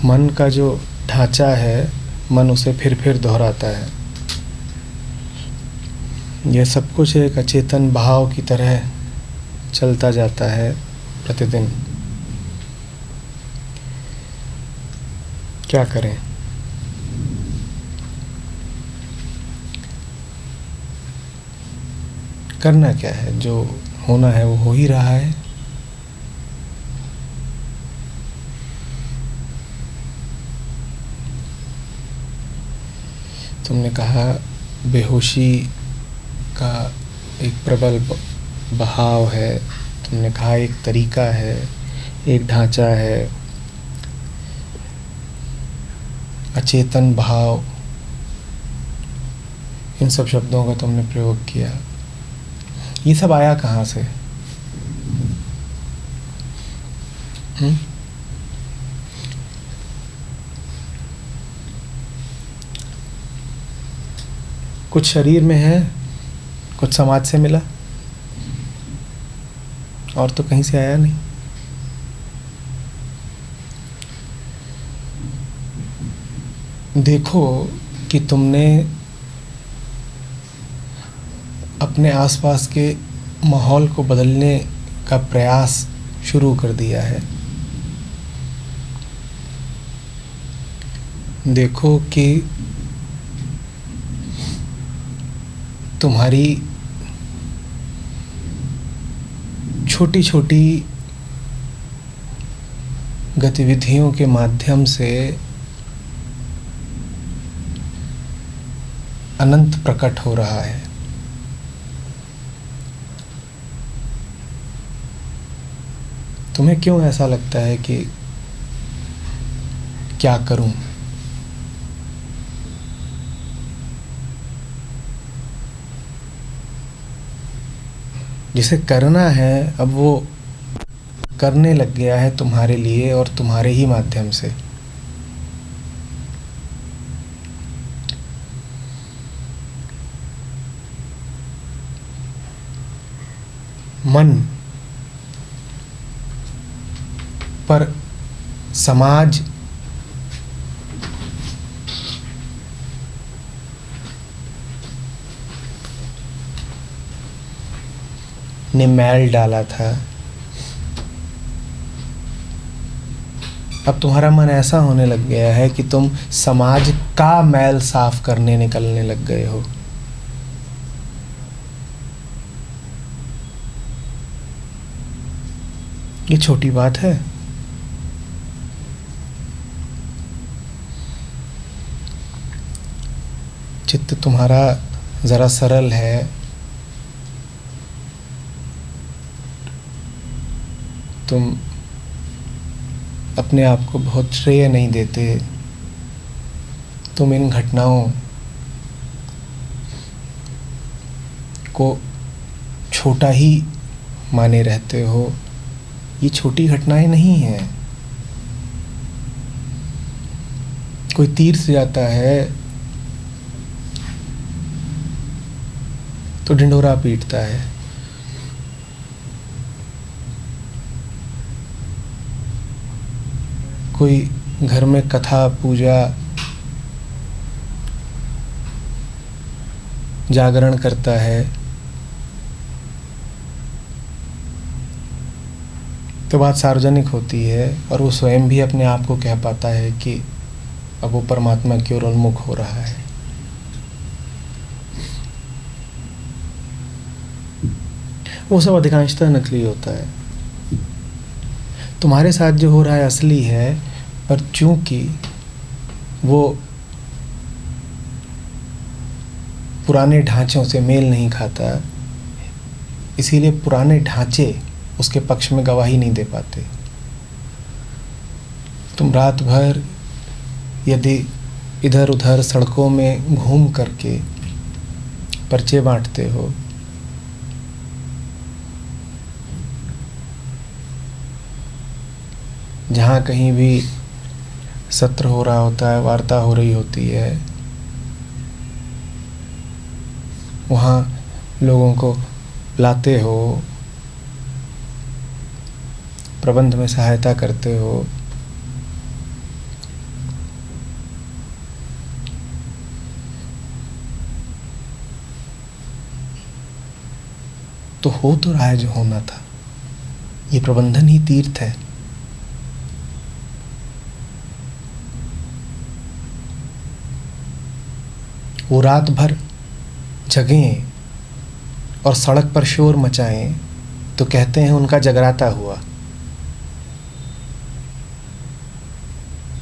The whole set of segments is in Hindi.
मन का जो ढांचा है, मन उसे फिर दोहराता है। यह सब कुछ एक अचेतन भाव की तरह चलता जाता है प्रतिदिन। क्या करें? करना क्या है? जो होना है वो हो ही रहा है। तुमने कहा बेहोशी का एक प्रबल बहाव है, तुमने कहा एक तरीका है, एक ढांचा है, अचेतन भाव, इन सब शब्दों का तुमने प्रयोग किया। ये सब आया कहाँ से? कुछ शरीर में है, कुछ समाज से मिला, और तो कहीं से आया नहीं। देखो कि तुमने अपने आसपास के माहौल को बदलने का प्रयास शुरू कर दिया है। देखो कि तुम्हारी छोटी छोटी गतिविधियों के माध्यम से अनंत प्रकट हो रहा है। तुम्हें क्यों ऐसा लगता है कि क्या करूं? जिसे करना है अब वो करने लग गया है तुम्हारे लिए और तुम्हारे ही माध्यम से। मन पर समाज ने मैल डाला था। अब तुम्हारा मन ऐसा होने लग गया है कि तुम समाज का मैल साफ करने निकलने लग गए हो। ये छोटी बात है। चित्त तुम्हारा जरा सरल है, तुम अपने आप को बहुत श्रेय नहीं देते, तुम इन घटनाओं को छोटा ही माने रहते हो। ये छोटी घटनाएं नहीं हैं। कोई तीर से जाता है तो ढिंढोरा पीटता है। कोई घर में कथा पूजा जागरण करता है तो बात सार्वजनिक होती है और वो स्वयं भी अपने आप को कह पाता है कि अब वो परमात्मा की ओर उन्मुख हो रहा है। वो सब अधिकांशतः नकली होता है। तुम्हारे साथ जो हो रहा है असली है, पर चूंकि वो पुराने ढांचों से मेल नहीं खाता, इसीलिए पुराने ढांचे उसके पक्ष में गवाही नहीं दे पाते। तुम रात भर यदि इधर उधर सड़कों में घूम करके पर्चे बांटते हो, जहाँ कहीं भी सत्र हो रहा होता है, वार्ता हो रही होती है, वहाँ लोगों को लाते हो, प्रबंध में सहायता करते हो, तो हो तो रहा है जो होना था। ये प्रबंधन ही तीर्थ है। वो रात भर जगें और सड़क पर शोर मचाएं तो कहते हैं उनका जगराता हुआ।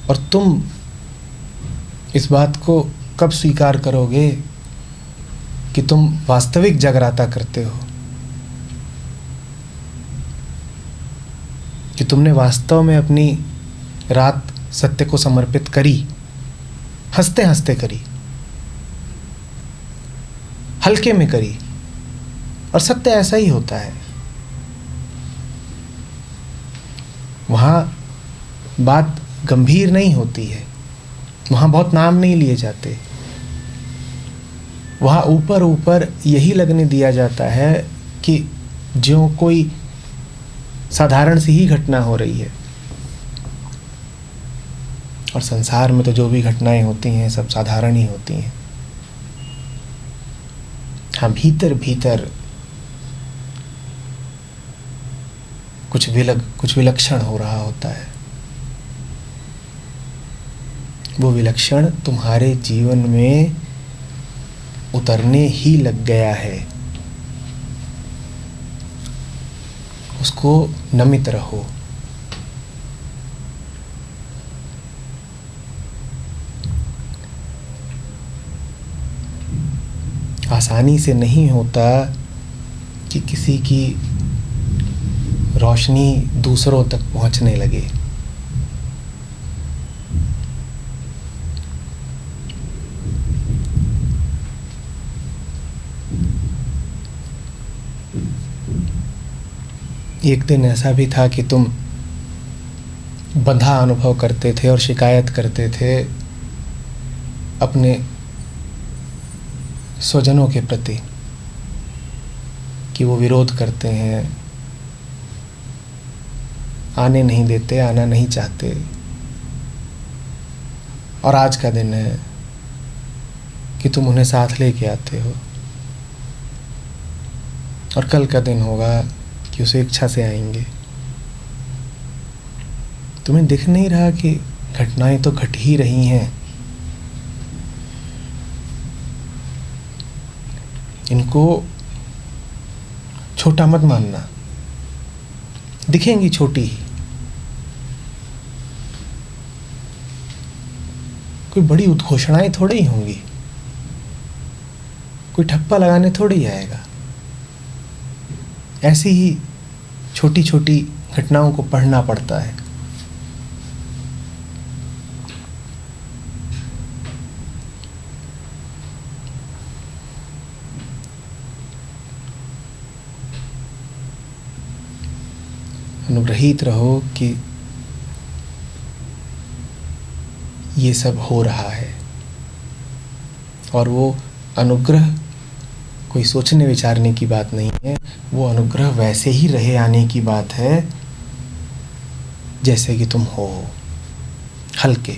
और तुम इस बात को कब स्वीकार करोगे कि तुम वास्तविक जगराता करते हो, कि तुमने वास्तव में अपनी रात सत्य को समर्पित करी, हंसते हंसते करी, हल्के में करी। और सत्य ऐसा ही होता है। वहाँ बात गंभीर नहीं होती है, वहाँ बहुत नाम नहीं लिए जाते, वहाँ ऊपर ऊपर यही लगने दिया जाता है कि जो कोई साधारण सी ही घटना हो रही है। और संसार में तो जो भी घटनाएं होती हैं सब साधारण ही होती हैं। हाँ, भीतर भीतर कुछ विलक्षण हो रहा होता है। वो विलक्षण तुम्हारे जीवन में उतरने ही लग गया है। उसको नमित रहो। आसानी से नहीं होता कि किसी की रोशनी दूसरों तक पहुंचने लगे। एक दिन ऐसा भी था कि तुम बंधा अनुभव करते थे और शिकायत करते थे अपने स्वजनों के प्रति कि वो विरोध करते हैं, आने नहीं देते, आना नहीं चाहते। और आज का दिन है कि तुम उन्हें साथ लेके आते हो, और कल का दिन होगा कि उसे इच्छा से आएंगे। तुम्हें दिख नहीं रहा कि घटनाएं तो घट ही रही हैं। इनको छोटा मत मानना, दिखेंगी छोटी ही, कोई बड़ी उद्घोषणाएं थोड़ी ही होंगी, कोई ठप्पा लगाने थोड़ी ही आएगा। ऐसी ही छोटी छोटी घटनाओं को पढ़ना पड़ता है। अनुग्रहित रहो कि ये सब हो रहा है। और वो अनुग्रह कोई सोचने विचारने की बात नहीं है, वो अनुग्रह वैसे ही रहे आने की बात है जैसे कि तुम हो, हल्के।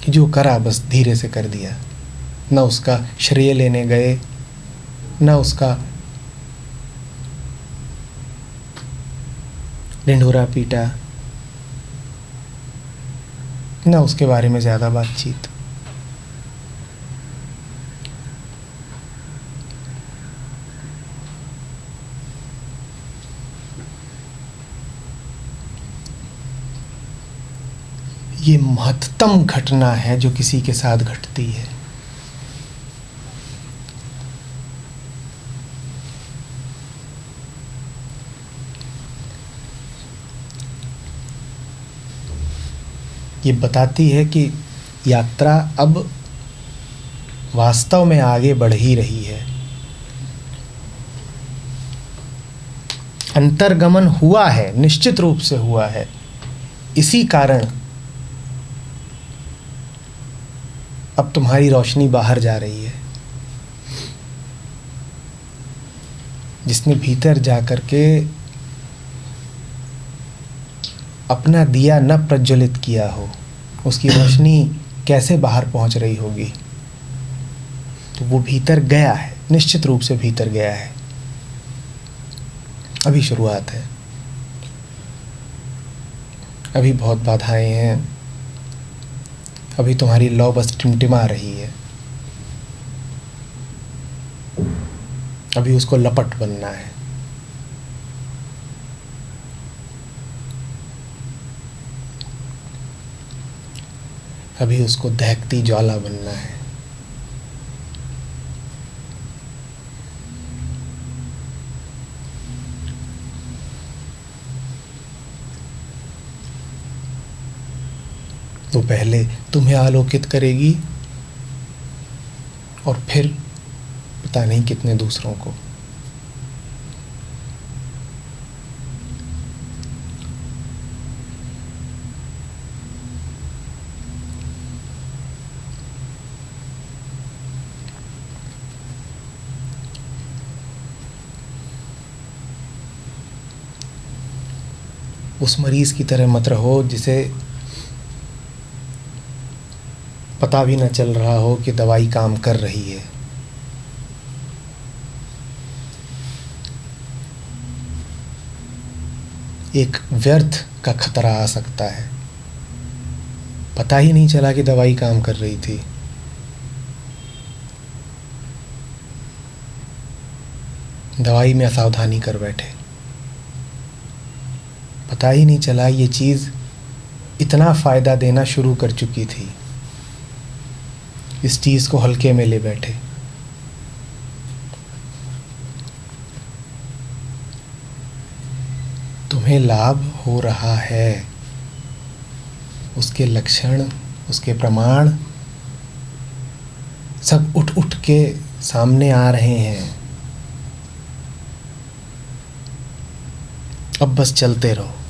कि जो करा बस धीरे से कर दिया, न उसका श्रेय लेने गए, न उसका ढिंढोरा पीटा, न उसके बारे में ज़्यादा बातचीत। ये महत्तम घटना है जो किसी के साथ घटती है। ये बताती है कि यात्रा अब वास्तव में आगे बढ़ ही रही है। अंतर्गमन हुआ है, निश्चित रूप से हुआ है। इसी कारण अब तुम्हारी रोशनी बाहर जा रही है। जिसने भीतर जाकर के अपना दिया न प्रज्वलित किया हो, उसकी रोशनी कैसे बाहर पहुंच रही होगी। तो वो भीतर गया है, निश्चित रूप से भीतर गया है। अभी शुरुआत है, अभी बहुत बाधाएं हैं, अभी तुम्हारी लौ बस टिमटिमा रही है, अभी उसको लपट बनना है। अभी उसको दहकती ज्वाला बनना है। तो पहले तुम्हें आलोकित करेगी और फिर पता नहीं कितने दूसरों को। उस मरीज की तरह मत रहो जिसे पता भी न चल रहा हो कि दवाई काम कर रही है। एक व्यर्थ का खतरा आ सकता है, पता ही नहीं चला कि दवाई काम कर रही थी। दवाई में असावधानी कर बैठे, पता ही नहीं चला ये चीज़ इतना फ़ायदा देना शुरू कर चुकी थी। इस चीज़ को हल्के में ले बैठे। तुम्हें लाभ हो रहा है, उसके लक्षण, उसके प्रमाण सब उठ उठ के सामने आ रहे हैं। अब बस चलते रहो।